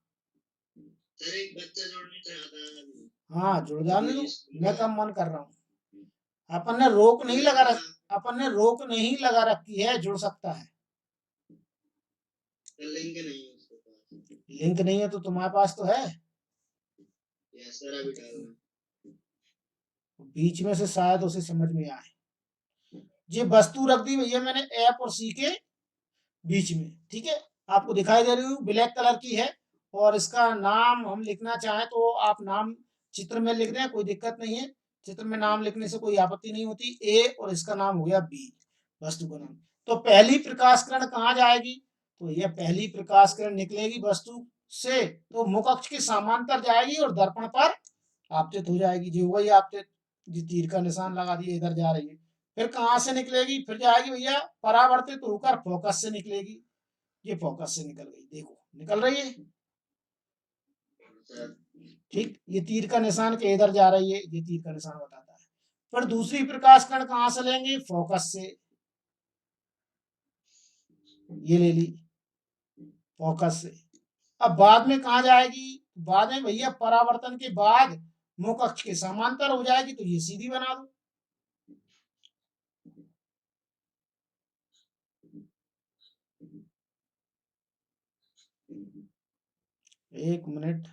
सर एक बच्चा जोड़ने चाहता है। हाँ, जुड़ जाने दो, मैं कम मन कर रहा हूँ। अपन ने रोक नहीं लगा अपन ने रोक नहीं लगा रखी है, जुड़ सकता है। लिंक नहीं है उसके पास। लिंक नहीं है तो तुम्हारे पास तो है। यस सर, अभी डालना। बीच में से शायद उसे समझ में आए। ये वस्तु रख दी भैया मैंने एफ और सी के बीच में, ठीक है। आपको दिखाई दे रही हूँ, ब्लैक कलर की है। और इसका नाम हम लिखना चाहें तो आप नाम चित्र में लिख दें, कोई दिक्कत नहीं है। चित्र में नाम लिखने से कोई आपत्ति नहीं होती। ए और इसका नाम हो गया बी, वस्तु का नाम। तो पहली प्रकाश किरण कहाँ जाएगी? तो यह पहली प्रकाश किरण निकलेगी वस्तु से, तो मुख अक्ष के समांतर जाएगी और दर्पण पर आपतित हो जाएगी। जो वही आपतित, जो तीर का निशान लगा दिए, इधर जा रही है। फिर कहाँ से निकलेगी? फिर जाएगी भैया परावर्तित होकर फोकस से निकलेगी। ये फोकस से निकल गई, देखो निकल रही है, ठीक। ये तीर का निशान के इधर जा रही है, ये तीर का निशान बताता है। फिर दूसरी प्रकाश किरण कहाँ से लेंगे? फोकस से, ये ले ली फोकस से। अब बाद में कहाँ जाएगी? बाद में भैया परावर्तन के बाद मुख अक्ष के समांतर हो जाएगी, तो ये सीधी बना दो। एक मिनट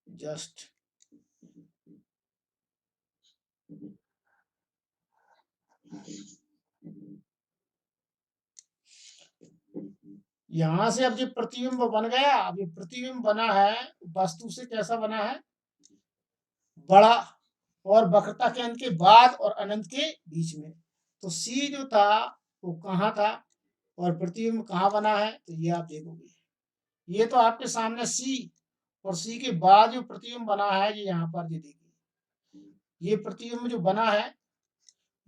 जस्ट, यहां से अब ये प्रतिबिंब बन गया। अब ये प्रतिबिंब बना है वस्तु से, कैसा बना है? बड़ा, और वक्रता केंद्र के बाद और अनंत के बीच में। तो सी जो था वो कहाँ था और प्रतिबिंब कहाँ बना है? तो ये आप देखोगे, ये तो आपके सामने सी, और सी के बाद जो प्रतिबिंब बना है ये यहाँ पर, ये देखिए, ये प्रतिबिंब जो बना है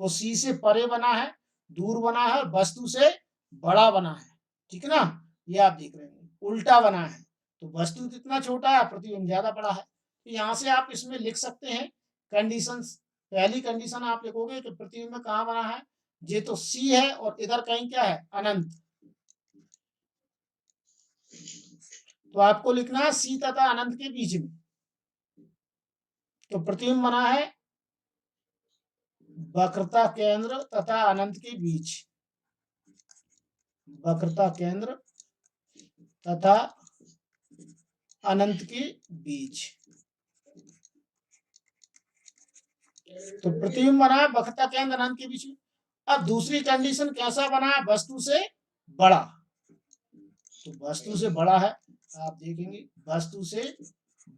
वो सी से परे बना है, दूर बना है, वस्तु से बड़ा बना है, ठीक ना। ये आप देख रहे हैं उल्टा बना है, तो वस्तु कितना छोटा है, प्रतिबिंब ज्यादा बड़ा है। तो यहाँ से आप इसमें लिख सकते हैं कंडीशंस। पहली कंडीशन आप लिखोगे कि प्रतिबिंब कहाँ बना है? ये तो सी है और इधर कहीं क्या है? अनंत। तो आपको लिखना है सी तथा अनंत के बीच में। तो प्रतिबिंब बना है वक्रता केंद्र तथा अनंत के बीच, वक्रता केंद्र तथा अनंत के बीच। तो प्रतिबिंब बना है वक्रता केंद्र अनंत के बीच में। अब दूसरी कंडीशन कैसा बना है, वस्तु से बड़ा, तो वस्तु से बड़ा है, आप देखेंगे वस्तु से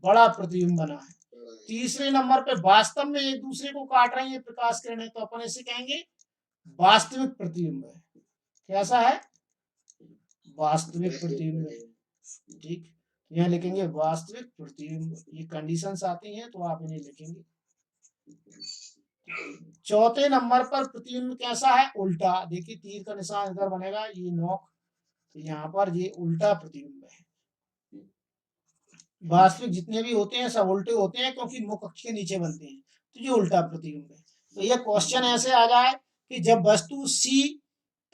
बड़ा प्रतिबिंब बना है। तीसरे नंबर पे वास्तव में एक दूसरे को काट रही है प्रकाश किरणें, तो अपन इसे कहेंगे वास्तविक प्रतिबिंब है। कैसा है, वास्तविक प्रतिबिंब है। ठीक, यहाँ लिखेंगे वास्तविक प्रतिबिंब, ये कंडीशंस आती हैं तो आप इन्हें लिखेंगे। चौथे नंबर पर प्रतिबिंब कैसा है, उल्टा, देखिए तीर का निशान इधर बनेगा, ये नोक, तो यहाँ पर ये उल्टा प्रतिबिंब है। वास्तविक जितने भी होते हैं सब उल्टे होते हैं क्योंकि मुख अक्ष के नीचे बनते हैं, तो ये उल्टा प्रतिबिंब है। तो ये क्वेश्चन ऐसे आ जाए कि जब वस्तु सी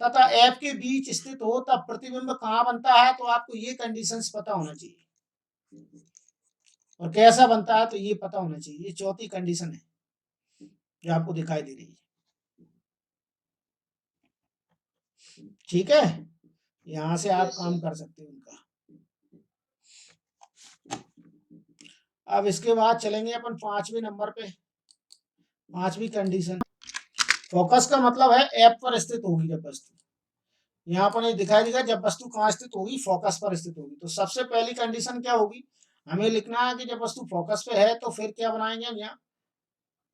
तथा एफ के बीच स्थित हो तब प्रतिबिंब कहाँ बनता है, तो आपको ये कंडीशंस पता होना चाहिए, और कैसा बनता है तो ये पता होना चाहिए। ये चौथी कंडीशन है जो आपको दिखाई दे रही है। ठीक है, यहां से आप काम कर सकते हो उनका। अब इसके बाद चलेंगे अपन पांचवें नंबर पे, पांचवी कंडीशन। फोकस का मतलब है एफ पर स्थित होगी जब वस्तु, यहाँ पर नहीं दिखाई देगा जब वस्तु कहाँ स्थित होगी, फोकस पर स्थित होगी। तो सबसे पहली कंडीशन क्या होगी, हमें लिखना है कि जब वस्तु फोकस पे है तो फिर क्या बनाएंगे हम यहाँ,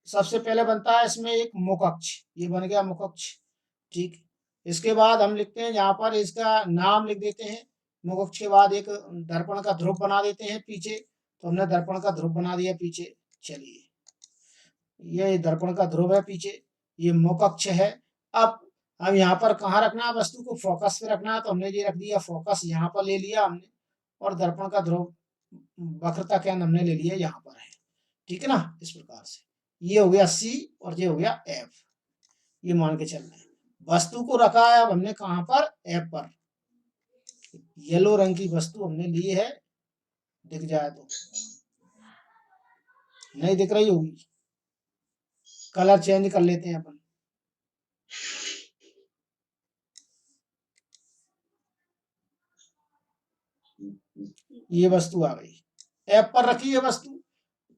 सबसे पहले बनता है इसमें एक मुख अक्ष, ये बन गया मुख अक्ष। ठीक, इसके बाद हम लिखते हैं यहाँ पर इसका नाम लिख देते हैं, मुख अक्ष के बाद एक दर्पण का ध्रुव बना देते हैं पीछे, तो हमने दर्पण का ध्रुव बना दिया पीछे। चलिए, ये दर्पण का ध्रुव है पीछे, ये मुख अक्ष है। अब हम यहाँ पर कहाँ रखना है, वस्तु को फोकस पे रखना है, तो हमने ये रख दिया फोकस, यहाँ पर ले लिया हमने, और दर्पण का ध्रुव वक्रता केंद्र हमने ले लिया यहाँ पर है। ठीक है ना, इस प्रकार से ये हो गया सी और ये हो गया एफ, ये मान के चलना है। वस्तु को रखा है अब हमने कहाँ पर, एफ पर। येलो रंग की वस्तु हमने ली है, दिख जाए तो, नहीं दिख रही होगी, कलर चेंज कर लेते हैं अपन। ये वस्तु आ गई, एफ पर रखी है वस्तु।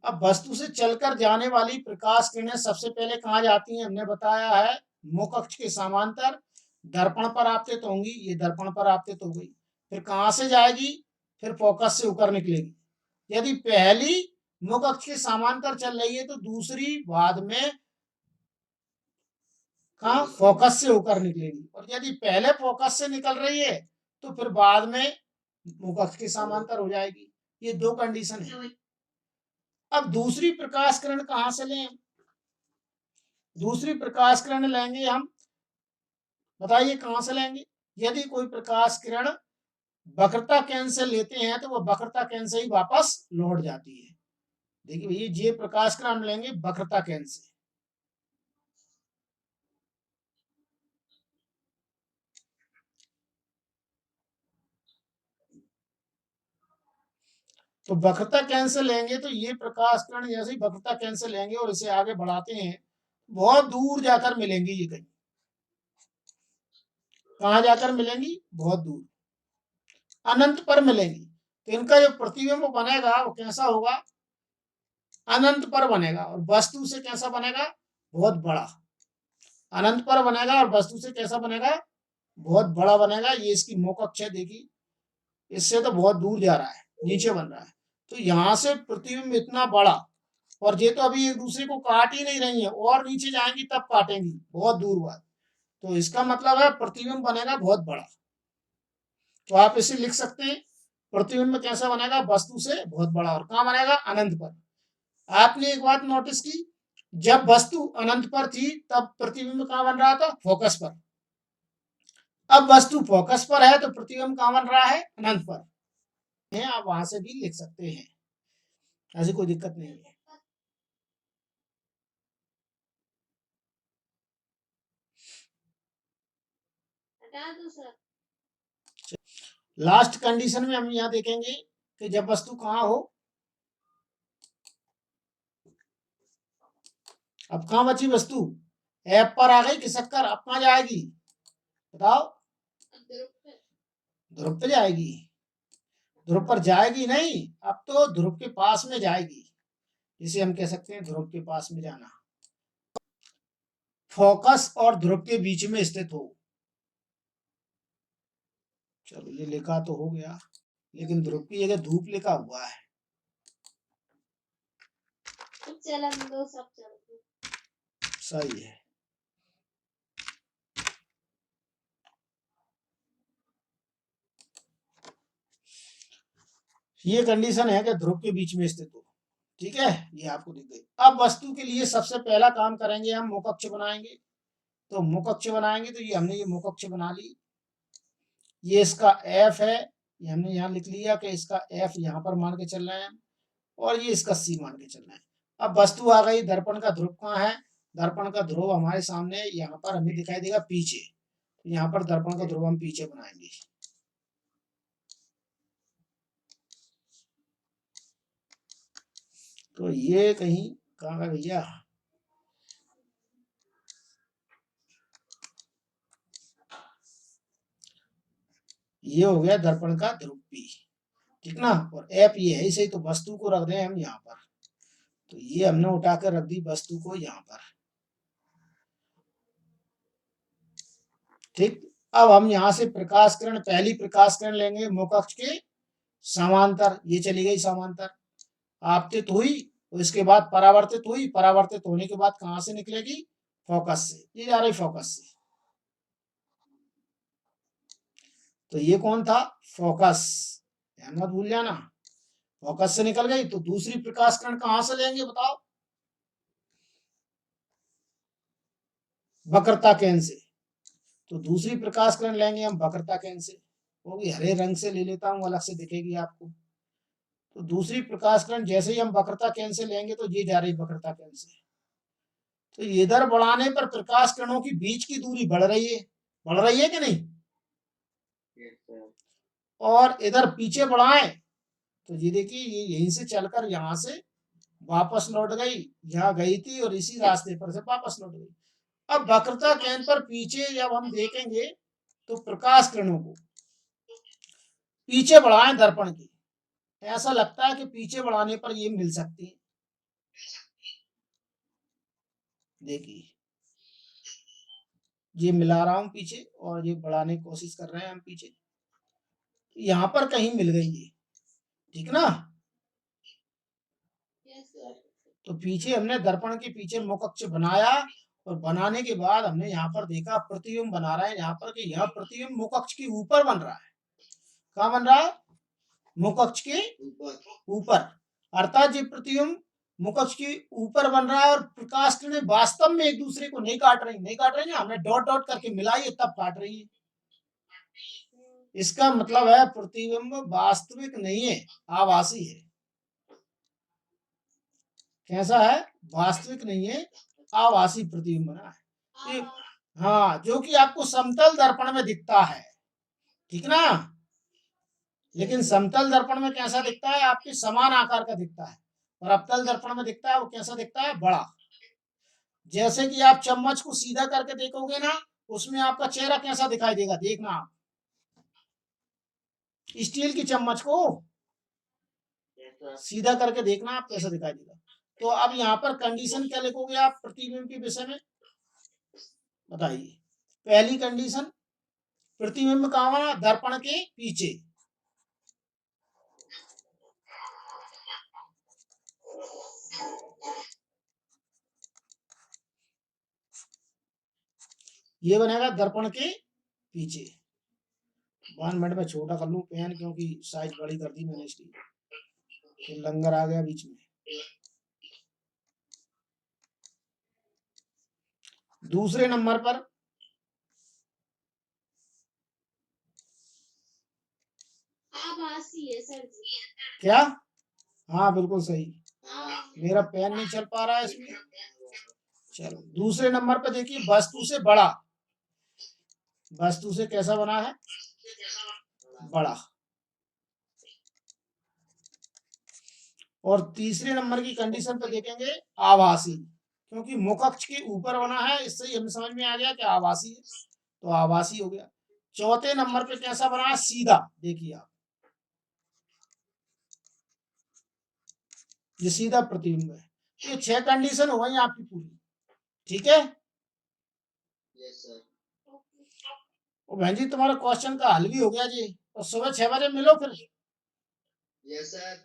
अब वस्तु से चलकर जाने वाली प्रकाश किरणें सबसे पहले कहाँ जाती हैं, हमने बताया है मुख अक्ष के समांतर दर्पण पर आपतित होंगी, ये दर्पण पर आपतित हो गई, फिर कहाँ से जाएगी, फिर फोकस से होकर निकलेगी। यदि पहली मुख अक्ष के समांतर चल रही है तो दूसरी बाद में कहाँ, फोकस से होकर निकलेगी, और यदि पहले फोकस से निकल रही है तो फिर बाद में मुख अक्ष के समांतर हो जाएगी। ये दो कंडीशन है। अब दूसरी प्रकाश किरण कहाँ से लें, दूसरी प्रकाश किरण लेंगे हम, बताइए कहां से लेंगे। यदि कोई प्रकाश किरण वक्रता केंद्र से लेते हैं तो वह वक्रता केंद्र से ही वापस लौट जाती है। देखिए भैया, ये प्रकाश किरण हम लेंगे वक्रता केंद्र से, तो वक्रता केंद्र से लेंगे तो ये प्रकाश किरण जैसे ही वक्रता केंद्र से लेंगे और इसे आगे बढ़ाते हैं, बहुत दूर जाकर मिलेंगी, ये कहीं कहाँ जाकर मिलेंगी, बहुत दूर, अनंत पर मिलेंगी। तो इनका जो प्रतिबिंब बनेगा वो कैसा होगा, अनंत पर बनेगा, और वस्तु से कैसा बनेगा, बहुत बड़ा। अनंत पर बनेगा और वस्तु से कैसा बनेगा, बहुत बड़ा बनेगा। ये इसकी मुख अक्ष है, देखिए इससे तो बहुत दूर जा रहा है, नीचे बन रहा है, तो यहाँ से प्रतिबिंब इतना बड़ा, और ये तो अभी एक दूसरे को काट ही नहीं रही है, और नीचे जाएंगी तब काटेंगी, बहुत दूर बाद, तो इसका मतलब है प्रतिबिंब बनेगा बहुत बड़ा। तो आप इसे लिख सकते हैं, प्रतिबिंब कैसा बनेगा, वस्तु से बहुत बड़ा, और कहाँ बनेगा, अनंत पर। आपने एक बात नोटिस की, जब वस्तु अनंत पर थी तब प्रतिबिंब कहाँ बन रहा था, फोकस पर। अब वस्तु फोकस पर है तो प्रतिबिंब कहाँ बन रहा है, अनंत पर है। आप वहां से भी लिख सकते हैं, ऐसी कोई दिक्कत नहीं है। लास्ट कंडीशन में हम यहाँ देखेंगे कि जब वस्तु कहाँ हो, अब कहाँ बची वस्तु, एफ पर आ गई खिसक कर, अब कहाँ जाएगी बताओ, ध्रुव पे जाएगी। ध्रुव पर जाएगी नहीं, अब तो ध्रुव के पास में जाएगी, जिसे हम कह सकते हैं ध्रुव के पास में जाना। फोकस और ध्रुव के बीच में स्थित हो। चलो ये लिखा तो हो गया, लेकिन ध्रुव की जगह धूप लिखा हुआ है। चलन दो सब चल दो। सही है। ये कंडीशन है कि ध्रुव के बीच में स्थित हो। ठीक है, ये आपको दिख गई। अब वस्तु के लिए सबसे पहला काम करेंगे, हम मुखअक्ष बनाएंगे। तो मुखअक्ष बनाएंगे तो ये हमने ये मुखअक्ष बना ली। ये इसका एफ है, ये हमने यहाँ लिख लिया कि इसका एफ यहाँ पर मान के चल रहे हैं, और ये इसका सी मान के चल रहे हैं। अब वस्तु आ गई, दर्पण का ध्रुव कहाँ है? दर्पण का ध्रुव हमारे सामने यहाँ पर हमें दिखाई देगा पीछे। तो यहाँ पर दर्पण का ध्रुव हम पीछे बनाएंगे। तो ये कहीं कहाँ है भैया? ये हो गया दर्पण का ध्रुव पी, ठीक ना। और एफ ये है, इसे तो वस्तु को रख दें हम यहाँ पर। तो ये हमने उठा कर रख दी वस्तु को यहाँ पर। ठीक, अब हम यहाँ से प्रकाश किरण, पहली प्रकाश किरण लेंगे मुखअक्ष के समांतर। ये चली गई समांतर, आपतित हुई, और इसके बाद परावर्तित हुई। परावर्तित होने के बाद कहां से निकलेगी? फोकस से। ये जा रही फोकस से। तो ये कौन था? फोकस, ध्यान मत भूल जाना। फोकस से निकल गई, तो दूसरी प्रकाश किरण कहां से लेंगे बताओ? वक्रता केंद्र से। तो दूसरी प्रकाश किरण लेंगे हम वक्रता केंद्र से। वो भी हरे रंग से ले लेता हूं, अलग से दिखेगी आपको। तो दूसरी प्रकाश किरण जैसे ही हम वक्रता केंद्र से लेंगे, तो ये जा रही वक्रता केंद्र से। तो इधर बढ़ाने पर प्रकाश किरणों की बीच की दूरी बढ़ रही है, बढ़ रही है कि नहीं? और इधर पीछे बढ़ाएं तो ये देखिए, ये यहीं से चलकर यहां से वापस लौट गई, यहाँ गई थी और इसी रास्ते पर से वापस लौट गई। अब वक्रता केंद्र पर पीछे जब हम देखेंगे, तो प्रकाश किरणों को पीछे बढ़ाएं दर्पण की, ऐसा लगता है कि पीछे बढ़ाने पर ये मिल सकती है। देखिए, ये मिला रहा हूं पीछे, और ये बढ़ाने की कोशिश कर रहे हैं हम पीछे। यहाँ पर कहीं मिल गई ये, ठीक ना। तो पीछे हमने दर्पण के पीछे मुखअक्ष बनाया, और बनाने के बाद हमने यहाँ पर देखा प्रतिबिंब बना रहा है यहाँ पर, कि यह प्रतिबिंब मुखअक्ष के ऊपर बन रहा है। कहाँ बन रहा है? मुखअक्ष के ऊपर। अर्थात ये प्रतिबिंब मुखअक्ष के ऊपर बन रहा है, और प्रकाश किरणें वास्तव में एक दूसरे को नहीं काट रही, नहीं काट रही ना, हमने डॉट डॉट करके मिलाई है तब काट रही है। इसका मतलब है प्रतिबिंब वास्तविक नहीं है, आभासी है। कैसा है? वास्तविक नहीं है, आभासी प्रतिबिंब बना है। हाँ, जो कि आपको समतल दर्पण में दिखता है, ठीक ना। लेकिन समतल दर्पण में कैसा दिखता है? आपके समान आकार का दिखता है, और अवतल दर्पण में दिखता है, वो कैसा दिखता है? बड़ा। जैसे कि आप चम्मच को सीधा करके देखोगे ना, उसमें आपका चेहरा कैसा दिखाई देगा, देखना आप स्टील की चम्मच को सीधा करके देखना आप कैसा दिखाई देगा। तो अब यहाँ पर कंडीशन क्या लिखोगे आप प्रतिबिंब के विषय में? बताइए। पहली कंडीशन, प्रतिबिंब कहाँ बना? दर्पण के पीछे। ये बनेगा दर्पण के पीछे। 1 मिनट में छोटा कर लूं पेन, क्योंकि साइज बड़ी कर दी मैंने इसकी, तो लंगर आ गया बीच में। दूसरे नंबर पर आभासी है सर जी। क्या? हाँ बिल्कुल सही। मेरा पेन नहीं चल पा रहा है इसमें। चलो दूसरे नंबर पर देखिए, वस्तु से बड़ा। वस्तु से कैसा बना है? बड़ा। और तीसरे नंबर की कंडीशन पे देखेंगे आभासी, क्योंकि मुखअक्ष के ऊपर बना है, इससे ही हमें समझ में आ गया कि आभासी है, तो आभासी हो गया। चौथे नंबर पे कैसा बना है? सीधा। देखिए आप, ये सीधा प्रतिबिंब है। ये 6 कंडीशन हो गई आपकी पूरी, ठीक है। Yes sir. ओ बहन जी तुम्हारा क्वेश्चन का हल भी हो गया जी, और सुबह 6 बजे मिलो फिर। Yes sir.